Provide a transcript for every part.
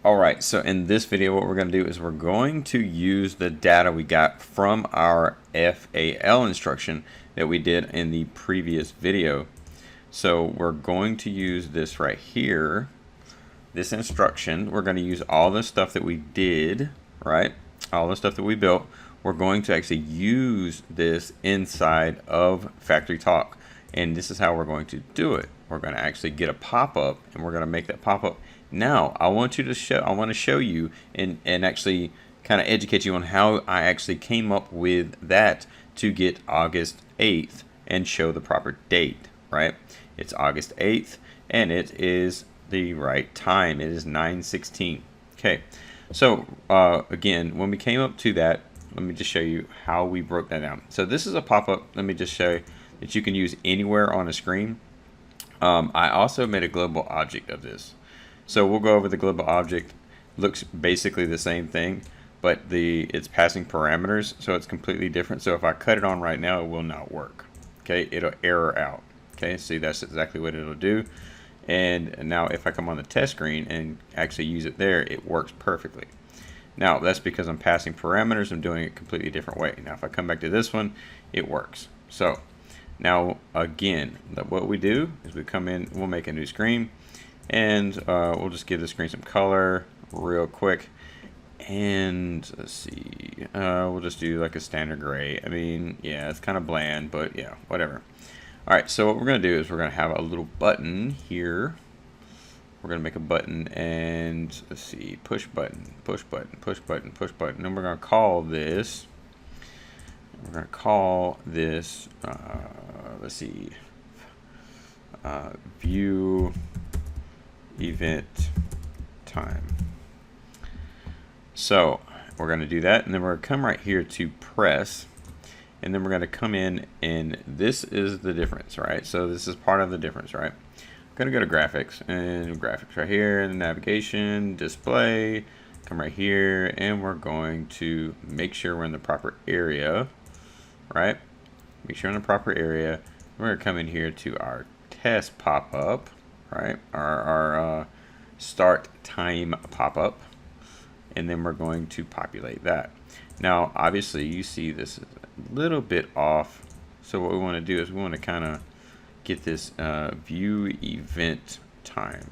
Alright, so in this video what we're going to do is we're going to use the data we got from our FAL instruction that we did in the previous video. So we're going to use this right here, this instruction. We're going to use all the stuff that we did, right? All the stuff that we built. We're going to actually use this inside of FactoryTalk. And this is how we're going to do it. We're going to actually get a pop-up and we're going to make that pop-up. Now, I want to show you and actually kind of educate you on how I actually came up with that to get August 8th and show the proper date, right? It's August 8th and it is the right time. It is 9:16. Okay, so again, when we came up to that, let me just show you how we broke that down. So this is a pop-up. Let me just show you that you can use anywhere on a screen. I also made a global object of this. So we'll go over the global object. Looks basically the same thing, but it's passing parameters, so it's completely different. So if I cut it on right now, it will not work. Okay, it'll error out. Okay, see, that's exactly what it'll do. And now if I come on the test screen and actually use it there, it works perfectly. Now that's because I'm passing parameters. I'm doing it a completely different way. Now if I come back to this one, it works. So now again, what we do is we come in, we'll make a new screen, and we'll just give the screen some color real quick. And let's see, we'll just do like a standard gray. I mean, yeah, it's kind of bland, but yeah, whatever. All right, so what we're going to do is we're going to have a little button here. We're going to make a button, and let's see, push button, push button, push button, push button. And we're going to call this, let's see, view event time. So we're going to do that, and then we're going to come right here to press, and then we're going to come in, and this is the difference, right? So this is part of the difference, right? I'm going to go to graphics, and graphics right here, and navigation, display, come right here, and we're going to make sure we're in the proper area, right? Make sure we're in the proper area. We're going to come in here to our test pop-up, right? Our start time pop-up, and then we're going to populate that. Now obviously you see this is a little bit off, so what we want to do is we want to kind of get this view event time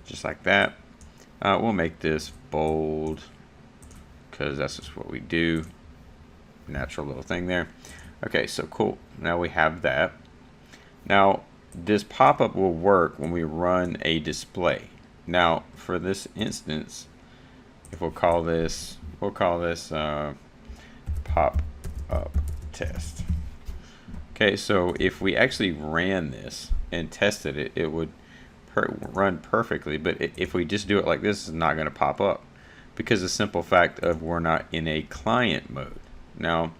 just like that. We'll make this bold because that's just what we do, natural little thing there. Okay, so cool, now we have that. Now this pop-up will work when we run a display. Now for this instance, if we'll call this pop-up test. Okay, so if we actually ran this and tested it, it would run perfectly. But if we just do it like this, it's not going to pop up because the simple fact of we're not in a client mode. Now,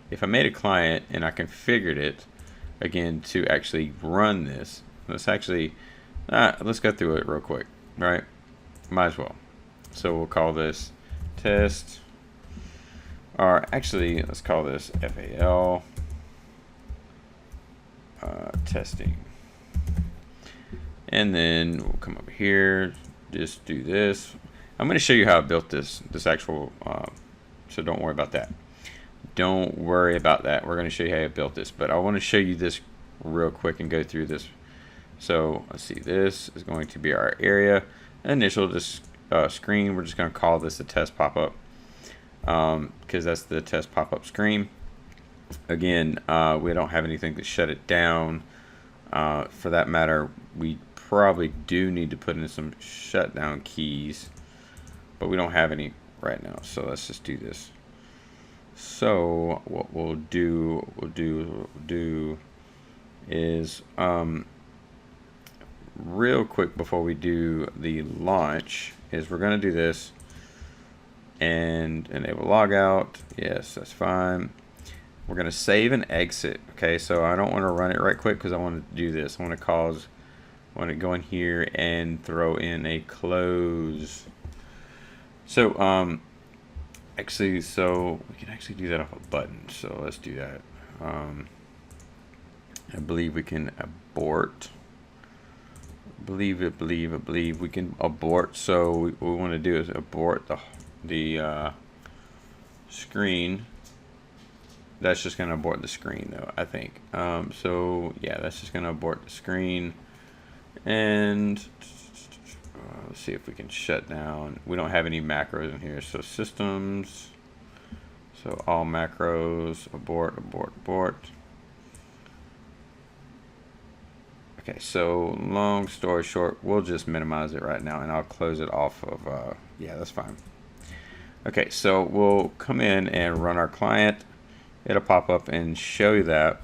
if I made a client and I configured it again to actually run this, let's actually let's go through it real quick, right? Might as well. So we'll call this test, or actually let's call this FAL testing, and then we'll come over here, just do this. I'm going to show you how I built this actual, so don't worry about that. Don't worry about that. We're going to show you how I built this, but I want to show you this real quick and go through this. So let's see, this is going to be our area initial screen. We're just going to call this a test pop-up because that's the test pop-up screen. Again, we don't have anything to shut it down. For that matter, we probably do need to put in some shutdown keys, but we don't have any right now. So let's just do this. So what we'll do is real quick before we do the launch is we're going to do this and enable logout. Yes, that's fine. We're going to save and exit. Okay, so I don't want to run it right quick because I want to do this. I want to go in here and throw in a close. So actually, so we can actually do that off a button. So let's do that. I believe we can abort believe we can abort. So what we want to do is abort the screen. That's just going to abort the screen though, I think. So yeah, that's just going to abort the screen. And let's see if we can shut down. We don't have any macros in here. So systems. So all macros, abort. Okay, so long story short, we'll just minimize it right now and I'll close it off of, yeah, that's fine. Okay, so we'll come in and run our client. It'll pop up and show you that.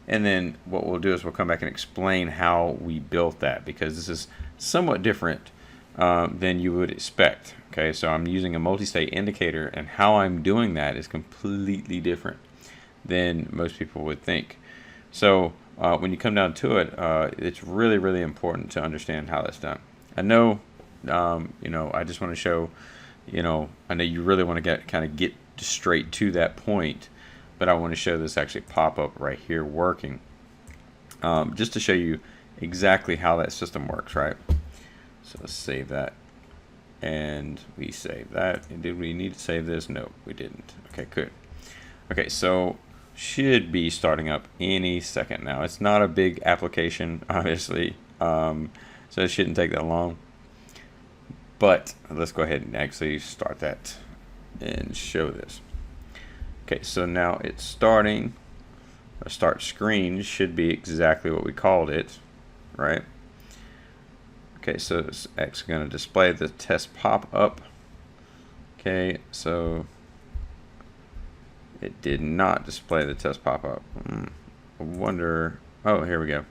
And then what we'll do is we'll come back and explain how we built that, because this is somewhat different than you would expect. Okay, so I'm using a multi-state indicator, and how I'm doing that is completely different than most people would think. So when you come down to it, it's really, really important to understand how that's done. I know, you know, I just want to show, you know, I know you really want to get straight to that point, but I want to show this actually pop up right here working, just to show you exactly how that system works, right? So let's save that, and we save that. And did we need to save this? No, we didn't. Okay, good. Okay, so should be starting up any second now. It's not a big application, obviously, so it shouldn't take that long. But let's go ahead and actually start that and show this. Okay, so now it's starting. Our start screen should be exactly what we called it, right? Okay, so it's actually going to display the test pop-up. Okay, so it did not display the test pop-up. I wonder, oh, here we go.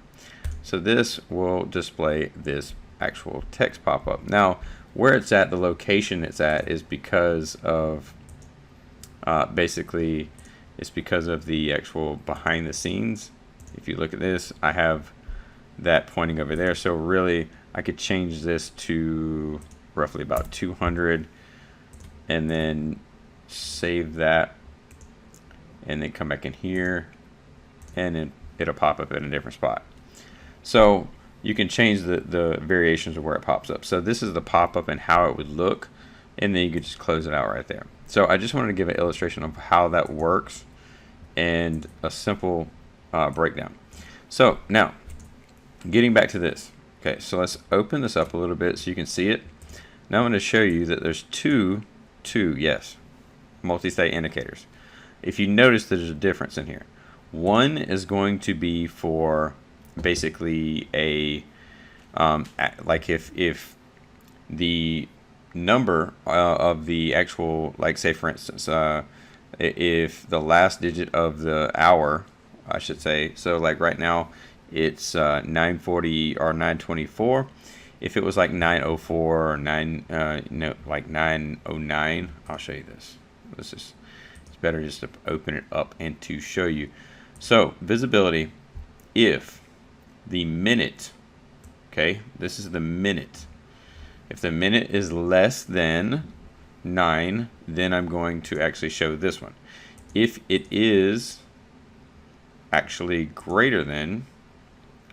So this will display this actual text pop-up. Now, where it's at, the location it's at, is because of basically it's because of the actual behind the scenes. If you look at this, I have that pointing over there, so really I could change this to roughly about 200 and then save that, and then come back in here, and then it'll pop up in a different spot. So you can change the variations of where it pops up. So this is the pop-up and how it would look, and then you could just close it out right there. So I just wanted to give an illustration of how that works and a simple breakdown. So now, getting back to this. Okay, so let's open this up a little bit so you can see it. Now I'm going to show you that there's two multi-state indicators. If you notice, there's a difference in here. One is going to be for basically a like if the number of the actual, like say for instance, if the last digit of the hour, I should say, so like right now it's 9:40 or 9:24. If it was like 9:04 or like 9:09, I'll show you this. It's better just to open it up and to show you. So visibility, if the minute, okay, this is the minute. If the minute is less than 9, then I'm going to actually show this one. If it is actually greater than,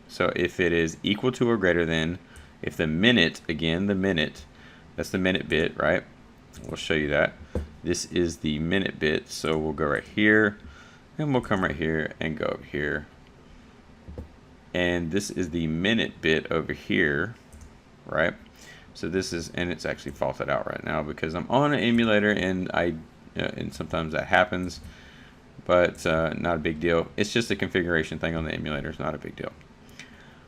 so if it is equal to or greater than, if the minute, again the minute, that's the minute bit, right? We'll show you that. This is the minute bit, so we'll go right here, and we'll come right here and go up here. And this is the minute bit over here, right? So this is, and it's actually faulted out right now because I'm on an emulator, and and sometimes that happens, but not a big deal. It's just a configuration thing on the emulator. It's not a big deal.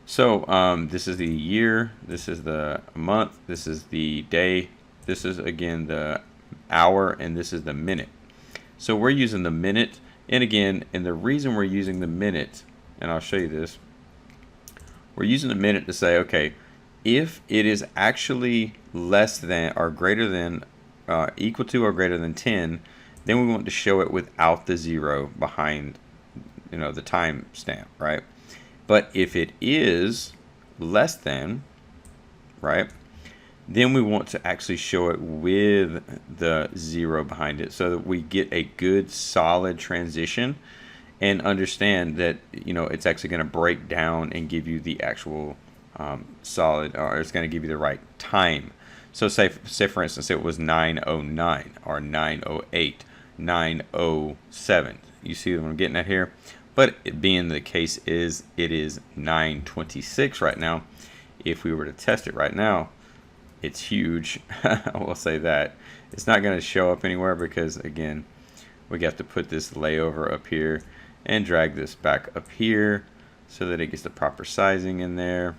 So this is the year, this is the month, this is the day, this is again the hour, and this is the minute. So we're using the minute, and again, and the reason we're using the minute, and I'll show you this, we're using the minute to say, okay, if it is actually less than or greater than, equal to or greater than 10, then we want to show it without the 0 behind, the time stamp, right? But if it is less than, right, then we want to actually show it with the 0 behind it, so that we get a good solid transition and understand that it's actually going to break down and give you the actual solid, or it's going to give you the right time. So say for instance it was 9:09 or 9:08, 9:07. You see what I'm getting at here? But it being the case is it is 9:26 right now. If we were to test it right now, it's huge. I will say that it's not going to show up anywhere because again we have to put this layover up here and drag this back up here so that it gets the proper sizing in there,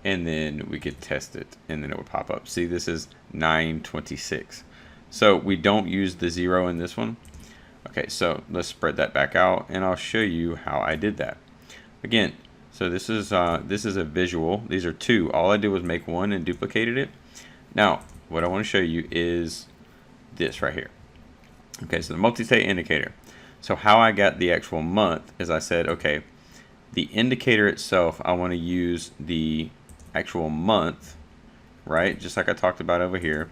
and then we could test it and then it would pop up. See, this is 9:26. So we don't use the 0 in this one. Okay, so let's spread that back out and I'll show you how I did that. Again, so this is a visual. These are two. All I did was make one and duplicated it. Now what I want to show you is this right here. Okay, so the multi-state indicator. So how I got the actual month is I said, okay, the indicator itself, I want to use the actual month, right? Just like I talked about over here,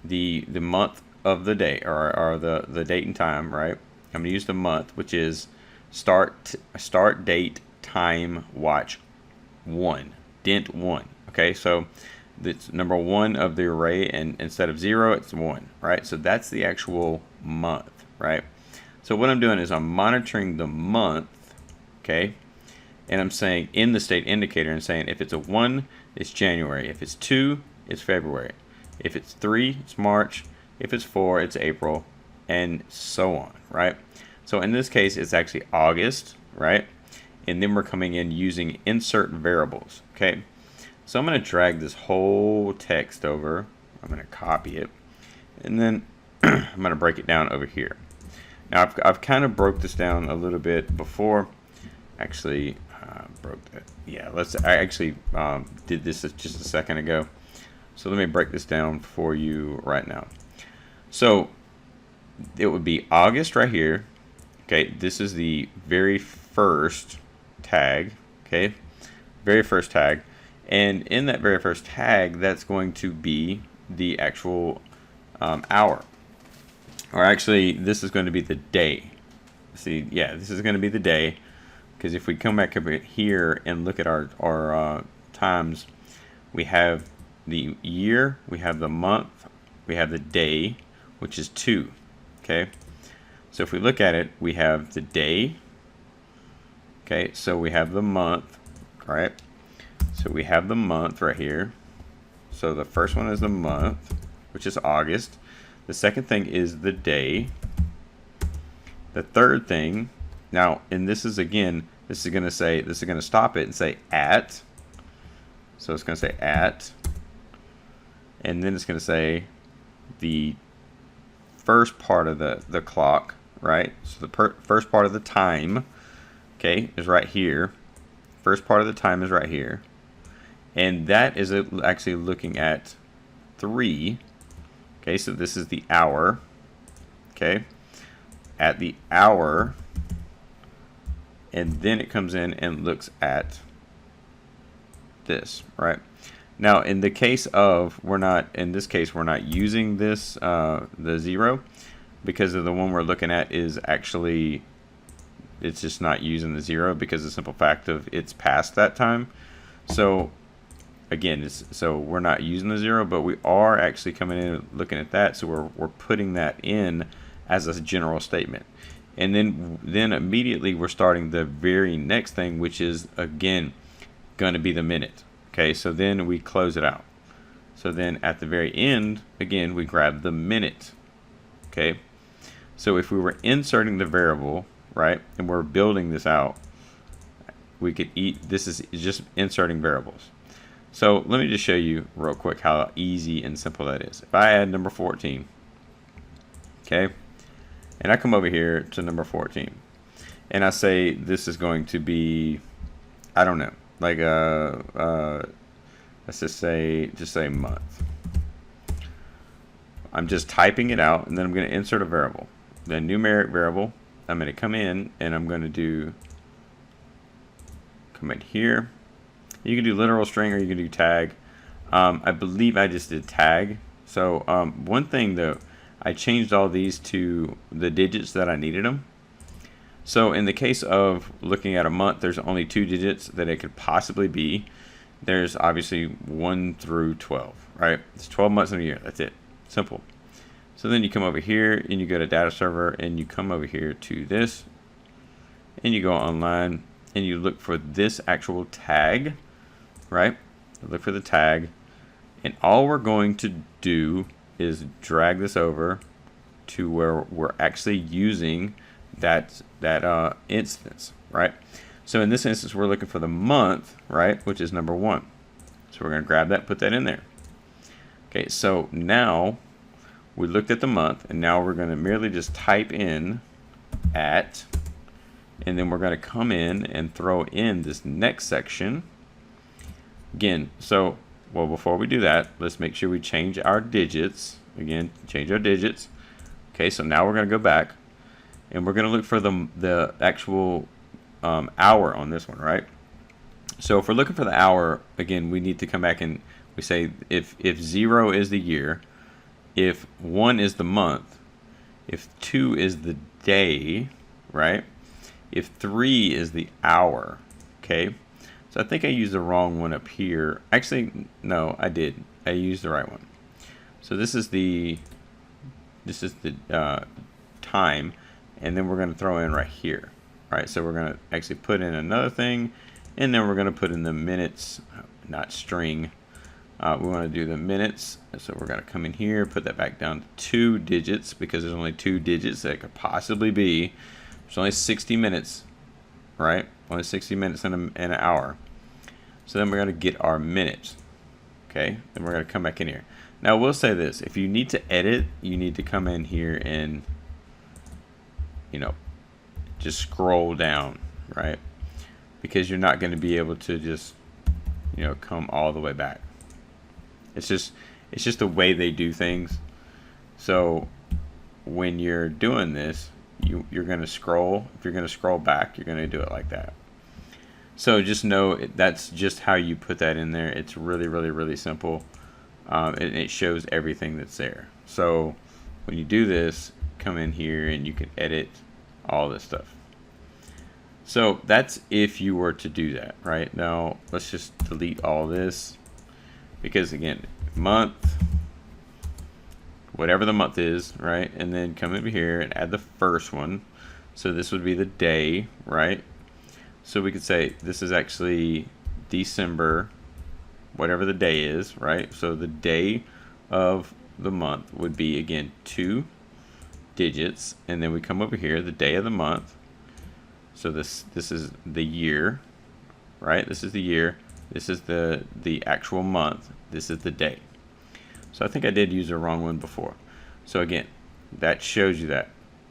the month of the day, or the date and time, right? I'm going to use the month, which is start date time watch 1, dent 1. Okay, so it's number 1 of the array, and instead of 0 it's 1, right? So that's the actual month, right? So what I'm doing is I'm monitoring the month, okay, and I'm saying in the state indicator and saying if it's a 1 it's January, if it's 2 it's February, if it's 3 it's March, if it's 4 it's April, and so on, right? So in this case it's actually August, right? And then we're coming in using insert variables, okay? So I'm going to drag this whole text over. I'm going to copy it, and then I'm going to break it down over here. Now I've kind of broke this down a little bit before. Actually, broke that. Yeah, I actually did this just a second ago. So let me break this down for you right now. So it would be August right here. Okay, this is the very first tag. Okay, very first tag. And in that very first tag, that's going to be the actual hour. Or actually, this is going to be the day. See, yeah, this is going to be the day. Because if we come back over here and look at our times, we have the year, we have the month, we have the day, which is 2. Okay, so if we look at it, we have the day. Okay, so we have the month, right? So we have the month right here. So the first one is the month, which is August. The second thing is the day. The third thing, now, and this is again, this is going to stop it and say at. So it's going to say at. And then it's going to say the first part of the clock, right? So the first part of the time, okay, is right here. First part of the time is right here. And that is actually looking at 3. Okay, so this is the hour. Okay, at the hour, and then it comes in and looks at this, right? Now, in the case of we're not using this the 0, because of the one we're looking at is actually it's just not using the 0 because of the simple fact of it's past that time. So again, so we're not using the 0, but we are actually coming in and looking at that. So we're putting that in as a general statement, and then immediately we're starting the very next thing, which is again going to be the minute. Okay, so then we close it out. So then at the very end, again, we grab the minute. Okay, so if we were inserting the variable, right, and we're building this out, we could this is just inserting variables. So let me just show you real quick how easy and simple that is. If I add number 14, okay, and I come over here to number 14, and I say this is going to be, I don't know, like let's just say month. I'm just typing it out, and then I'm going to insert a variable, the numeric variable. I'm going to come in and I'm going to come in here. You can do literal string or you can do tag. I believe I just did tag. So one thing though, I changed all these to the digits that I needed them. So in the case of looking at a month, there's only 2 digits that it could possibly be. there's obviously 1 through 12, right? It's 12 months in a year. That's it. Simple. So then you come over here and you go to data server and you come over here to this and you go online and you look for this actual tag, right? Look for the tag, and all we're going to do is drag this over to where we're actually using that instance, right? So in this instance, we're looking for the month, right, which is number 1. So we're going to grab that, put that in there. Okay, so now we looked at the month, and now we're going to merely just type in at, and then we're going to come in and throw in this next section. Again, so, well, before we do that, let's make sure we change our digits. Again, change our digits. Okay, so now we're going to go back, and we're going to look for the actual hour on this one, right? So if we're looking for the hour, again, we need to come back and we say if 0 is the year, if 1 is the month, if 2 is the day, right? If 3 is the hour, okay? So I think I used the wrong one up here. Actually, no, I did. I used the right one. So this is the time, and then we're going to throw in right here. All right, so we're going to actually put in another thing, and then we're going to put in the minutes, not string. We want to do the minutes, so we're going to come in here, put that back down to 2 digits because there's only 2 digits that it could possibly be. There's only 60 minutes, right? Only 60 minutes in an hour. So then we're going to get our minutes, okay? Then we're going to come back in here. Now, we'll say this. If you need to edit, you need to come in here and, you know, just scroll down, right? Because you're not going to be able to just, you know, come all the way back. It's just the way they do things. So when you're doing this, you're going to scroll. If you're going to scroll back, you're going to do it like that. So just know that's just how you put that in there. It's really, really, really simple. And it shows everything that's there. So when you do this, come in here and you can edit all this stuff. So that's if you were to do that, right? Now let's just delete all this, because again, month, whatever the month is, right? And then come over here and add the first one. So this would be the day, right? So we could say this is actually December, whatever the day is, right? So the day of the month would be, again, 2 digits, and then we come over here, the day of the month. So this is the year, right? This is the year. This is the actual month. This is the day. So I think I did use the wrong one before. So again, that shows you that.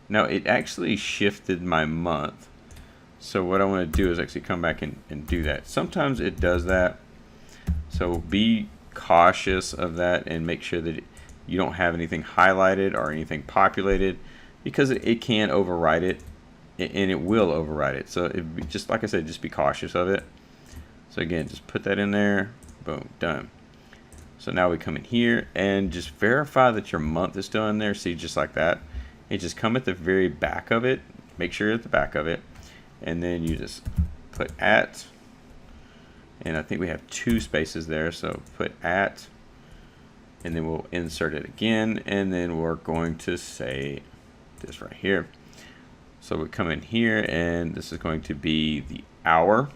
Now it actually shifted my month. So what I want to do is actually come back and do that. Sometimes it does that. So be cautious of that and make sure that you don't have anything highlighted or anything populated, because it can override it, and it will override it. So just like I said, just be cautious of it. So again, just put that in there. Boom, done. So now we come in here and just verify that your month is still in there. See, just like that. And just come at the very back of it. Make sure you're at the back of it. And then you just put at. And I think we have 2 spaces there. So put at. And then we'll insert it again. And then we're going to say this right here. So we come in here, and this is going to be the hour.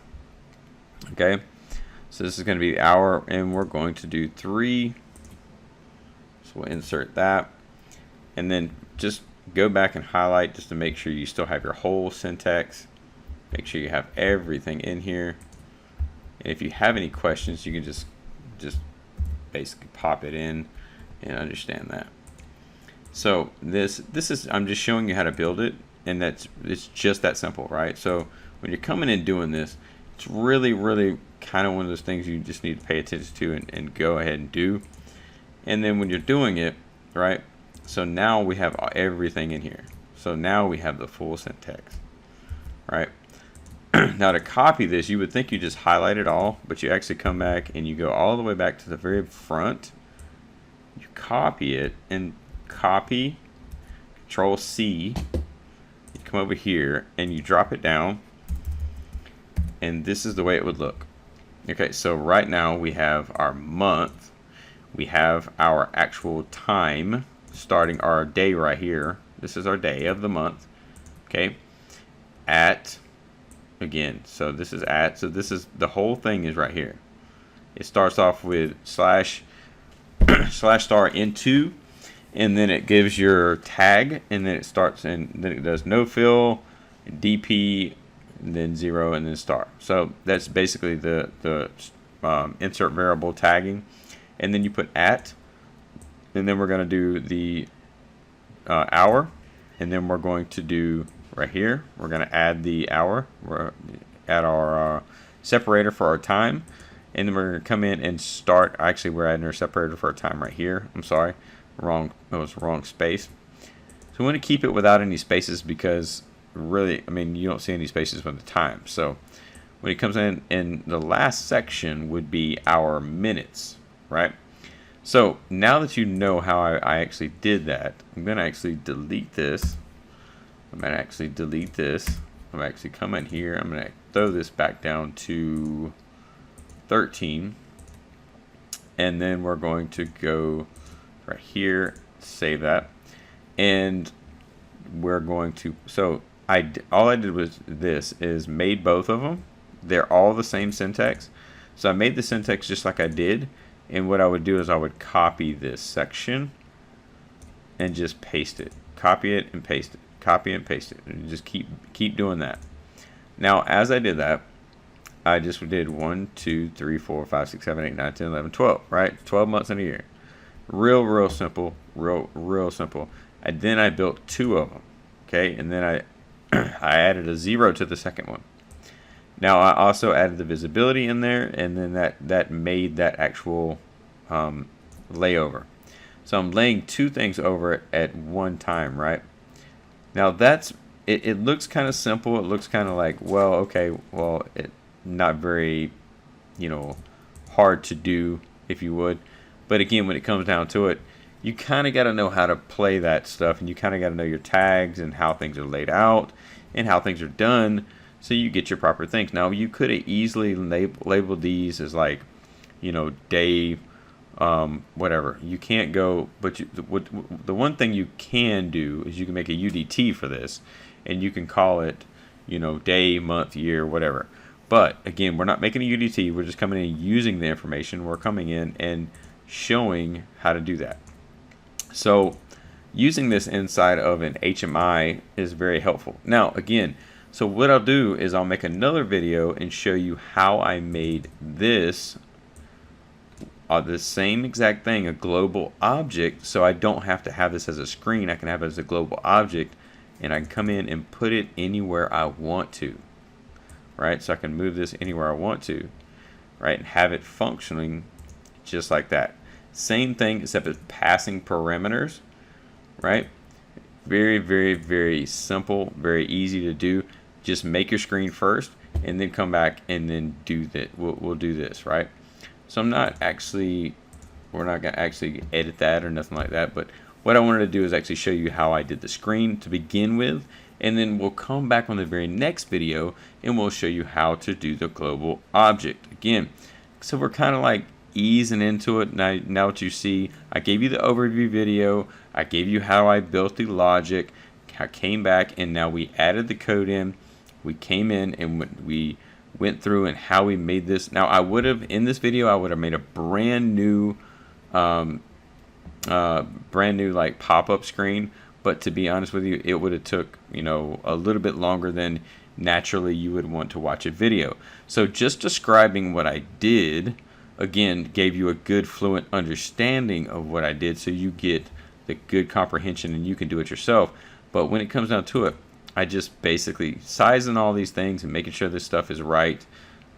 Okay. So this is going to be the hour, and we're going to do 3. So we'll insert that. And then just go back and highlight just to make sure you still have your whole syntax. Make sure you have everything in here. And if you have any questions, you can just basically pop it in and understand that. So this is, I'm just showing you how to build it, and it's just that simple, right? So when you're coming in doing this, it's really, really kind of one of those things you just need to pay attention to and go ahead and do. And then when you're doing it, right? So now we have everything in here. So now we have the full syntax, right? Now to copy this, you would think you just highlight it all, but you actually come back and you go all the way back to the very front. You copy it and copy, Control C. You come over here and you drop it down, and this is the way it would look. Okay, so right now we have our month, we have our actual time, starting our day right here. This is our day of the month. Okay, at, again, so this is at, so this is, the whole thing is right here. It starts off with slash star into, and then it gives your tag, and then it starts, and then it does no fill, DP, and then 0, and then star. So that's basically the insert variable tagging. And then you put at, and then we're going to do the hour, and then we're going to do right here, we're going to add the hour, we're at our separator for our time, and then we're going to come in and start. Actually, we're adding our separator for our time right here. I'm sorry, wrong, it was the wrong space. So we want to keep it without any spaces, because really, I mean, you don't see any spaces with the time. So when it comes in the last section would be our minutes, right? So now that you know how I actually did that, I'm going to actually delete this. I'm going to actually delete this. I'm going to actually come in here. I'm going to throw this back down to 13. And then we're going to go right here, save that. And we're going to, so all I did was this, is made both of them. They're all the same syntax. So I made the syntax just like I did. And what I would do is I would copy this section and just paste it. Copy it and paste it. Copy and paste it. And just keep doing that. Now, as I did that, I just did 1, 2, 3, 4, 5, 6, 7, 8, 9, 10, 11, 12, right? 12 months in a year. Real simple. Real simple. And then I built 2 of them. Okay, and then I added a 0 to the second one. Now I also added the visibility in there, and then that made that actual layover. So I'm laying 2 things over at one time, right? Now that's it looks kind of simple. It looks kind of like, well, okay, well, it not very, hard to do, if you would. But again, when it comes down to it, you kind of got to know how to play that stuff, and you kind of got to know your tags and how things are laid out and how things are done, so you get your proper things. Now, you could have easily labeled these as like, day, whatever. You can't go, but the one thing you can do is you can make a UDT for this, and you can call it, day, month, year, whatever. But again, we're not making a UDT. We're just coming in and using the information. We're coming in and showing how to do that. So using this inside of an HMI is very helpful. Now, again, so what I'll do is I'll make another video and show you how I made this, the same exact thing, a global object, so I don't have to have this as a screen. I can have it as a global object, and I can come in and put it anywhere I want to, right? So I can move this anywhere I want to, right, and have it functioning just like that. Same thing, except it's passing parameters, right? Very simple, very easy to do. Just make your screen first, and then come back and then do that. We'll do this, right? So we're not gonna actually edit that or nothing like that. But what I wanted to do is actually show you how I did the screen to begin with, and then we'll come back on the very next video and we'll show you how to do the global object again. So we're kind of like easing into it. Now what you see, I gave you the overview video, I gave you how I built the logic, I came back, and now we added the code in. We came in and we went through and how we made this. Now I would have, in this video, I would have made a brand new like pop-up screen, but to be honest with you, it would have took a little bit longer than naturally you would want to watch a video. So just describing what I did, again, gave you a good fluent understanding of what I did, so you get the good comprehension and you can do it yourself. But when it comes down to it, I just basically sizing all these things and making sure this stuff is right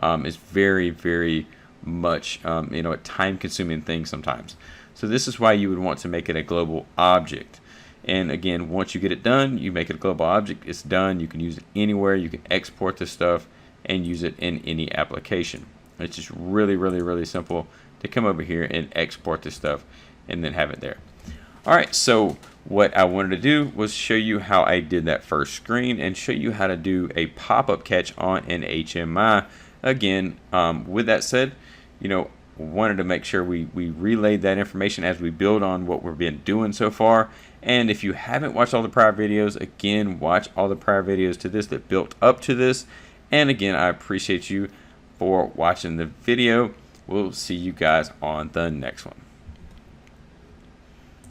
is very much a time-consuming thing sometimes. So this is why you would want to make it a global object. And again, once you get it done, you make it a global object. It's done. You can use it anywhere. You can export this stuff and use it in any application. It's just really simple to come over here and export this stuff and then have it there. All right, so what I wanted to do was show you how I did that first screen and show you how to do a pop-up catch on an HMI again, with that said, wanted to make sure we relayed that information as we build on what we've been doing so far. And if you haven't watched all the prior videos, again, watch all the prior videos to this that built up to this. And again, I appreciate you for watching the video. We'll see you guys on the next one.